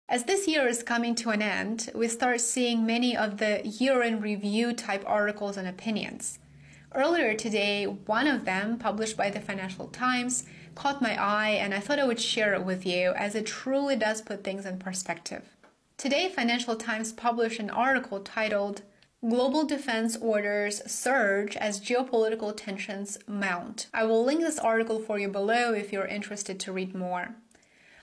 As this year is coming to an end, we start seeing many of the year-in review type articles and opinions. Earlier today, one of them, published by the Financial Times, caught my eye and I thought I would share it with you as it truly does put things in perspective. Today, Financial Times published an article titled, "Global Defense Orders Surge as Geopolitical Tensions Mount." I will link this article for you below if you're interested to read more.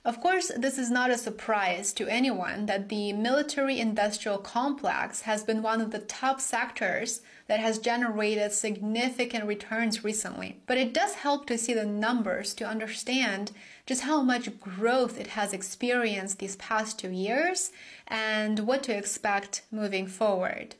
Of course, this is not a surprise to anyone that the military-industrial complex has been one of the top sectors that has generated significant returns recently. But it does help to see the numbers to understand just how much growth it has experienced these past 2 years and what to expect moving forward.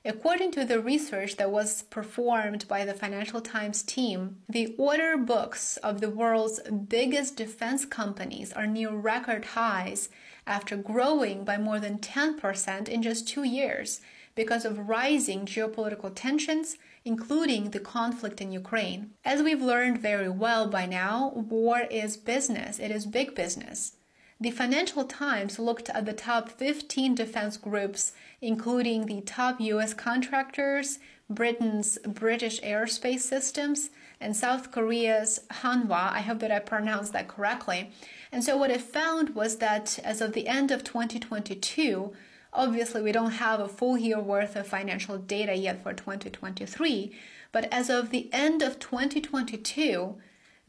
According to the research that was performed by the Financial Times team, the order books of the world's biggest defense companies are near record highs after growing by more than 10% in just 2 years because of rising geopolitical tensions, including the conflict in Ukraine. As we've learned very well by now, war is business. It is big business. The Financial Times looked at the top 15 defense groups, including the top U.S. contractors, Britain's British Aerospace Systems, and South Korea's Hanwha. I hope that I pronounced that correctly. And so what it found was that as of the end of 2022, obviously we don't have a full year worth of financial data yet for 2023, but as of the end of 2022,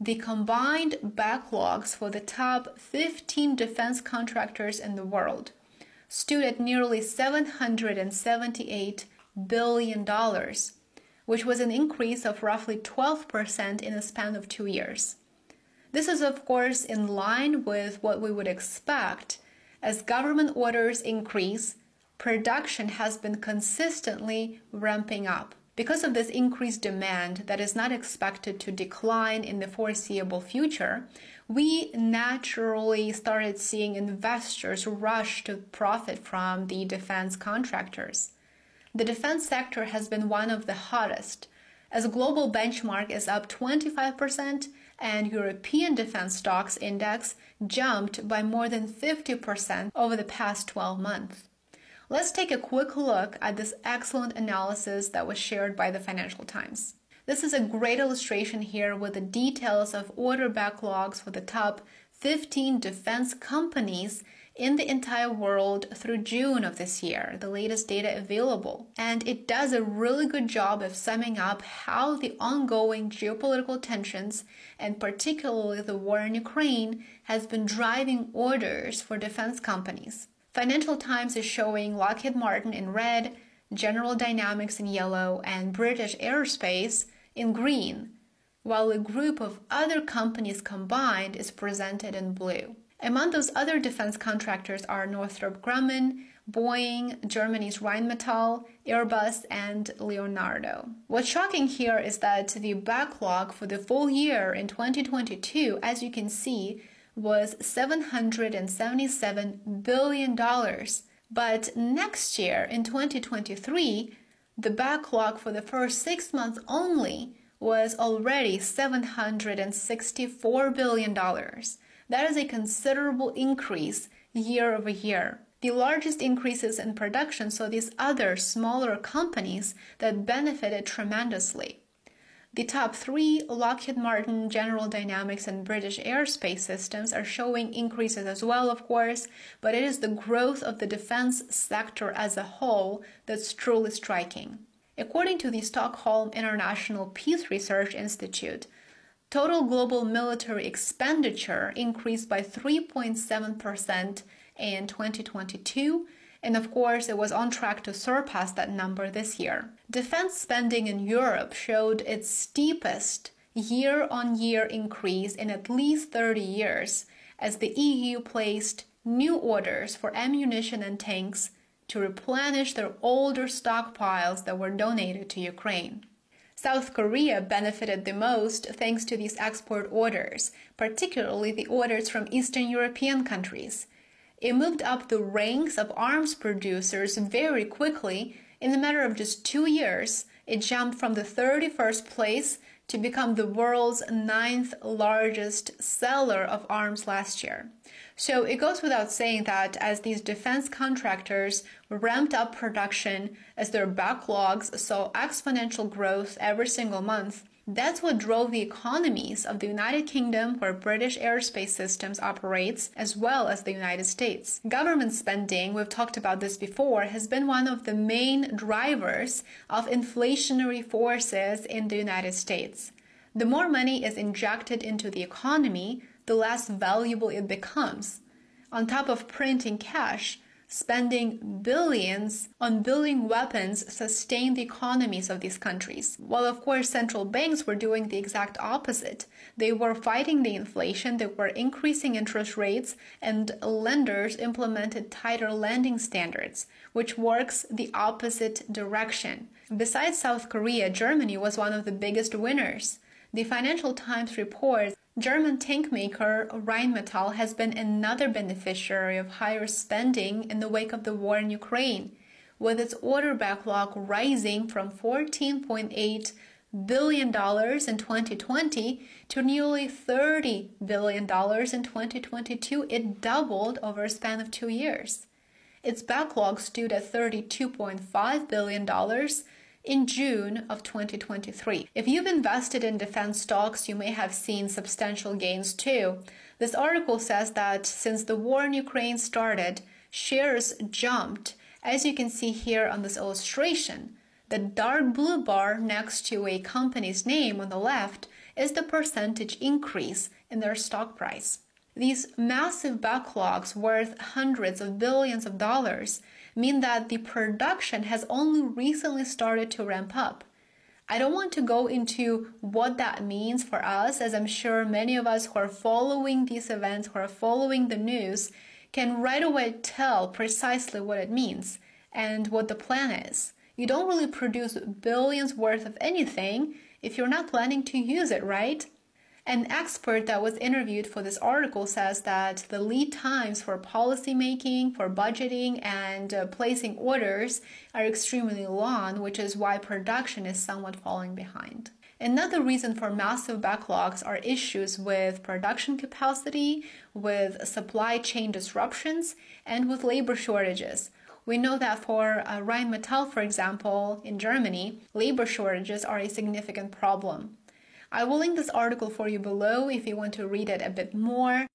the combined backlogs for the top 15 defense contractors in the world stood at nearly $778 billion, which was an increase of roughly 12% in a span of 2 years. This is, of course, in line with what we would expect. As government orders increase, production has been consistently ramping up. Because of this increased demand that is not expected to decline in the foreseeable future, we naturally started seeing investors rush to profit from the defense contractors. The defense sector has been one of the hottest, as a global benchmark is up 25% and European defense stocks index jumped by more than 50% over the past 12 months. Let's take a quick look at this excellent analysis that was shared by the Financial Times. This is a great illustration here with the details of order backlogs for the top 15 defense companies in the entire world through June of this year, the latest data available. And it does a really good job of summing up how the ongoing geopolitical tensions, and particularly the war in Ukraine, has been driving orders for defense companies. Financial Times is showing Lockheed Martin in red, General Dynamics in yellow, and British Aerospace in green, while a group of other companies combined is presented in blue. Among those other defense contractors are Northrop Grumman, Boeing, Germany's Rheinmetall, Airbus, and Leonardo. What's shocking here is that the backlog for the full year in 2022, as you can see, was $777 billion. But next year, in 2023, the backlog for the first 6 months only was already $764 billion. That is a considerable increase year over year. The largest increases in production saw these other smaller companies that benefited tremendously. The top 3, Lockheed Martin, General Dynamics, and British Aerospace Systems, are showing increases as well, of course, but it is the growth of the defense sector as a whole that's truly striking. According to the Stockholm International Peace Research Institute, total global military expenditure increased by 3.7% in 2022, and of course it was on track to surpass that number this year. Defense spending in Europe showed its steepest year-on-year increase in at least 30 years, as the EU placed new orders for ammunition and tanks to replenish their older stockpiles that were donated to Ukraine. South Korea benefited the most thanks to these export orders, particularly the orders from Eastern European countries. It moved up the ranks of arms producers very quickly. In a matter of just 2 years, it jumped from the 31st place to become the world's 9th largest seller of arms last year. So it goes without saying that as these defense contractors ramped up production, as their backlogs saw exponential growth every single month, that's what drove the economies of the United Kingdom, where British Aerospace Systems operates, as well as the United States. Government spending, we've talked about this before, has been one of the main drivers of inflationary forces in the United States. The more money is injected into the economy, the less valuable it becomes. On top of printing cash, spending billions on building weapons sustained the economies of these countries. While of course central banks were doing the exact opposite. They were fighting the inflation, they were increasing interest rates, and lenders implemented tighter lending standards, which works the opposite direction. Besides South Korea, Germany was one of the biggest winners. The Financial Times reports German tank maker Rheinmetall has been another beneficiary of higher spending in the wake of the war in Ukraine, with its order backlog rising from $14.8 billion in 2020 to nearly $30 billion in 2022. It doubled over a span of 2 years. Its backlog stood at $32.5 billion in June of 2023. If you've invested in defense stocks, you may have seen substantial gains too. This article says that since the war in Ukraine started, shares jumped. As you can see here on this illustration, the dark blue bar next to a company's name on the left is the percentage increase in their stock price. These massive backlogs worth hundreds of billions of dollars mean that the production has only recently started to ramp up. I don't want to go into what that means for us, as I'm sure many of us who are following these events, who are following the news, can right away tell precisely what it means and what the plan is. You don't really produce billions worth of anything if you're not planning to use it, right? An expert that was interviewed for this article says that the lead times for policy making, for budgeting, and placing orders are extremely long, which is why production is somewhat falling behind. Another reason for massive backlogs are issues with production capacity, with supply chain disruptions, and with labor shortages. We know that for Rheinmetall, for example, in Germany, labor shortages are a significant problem. I will link this article for you below if you want to read it a bit more.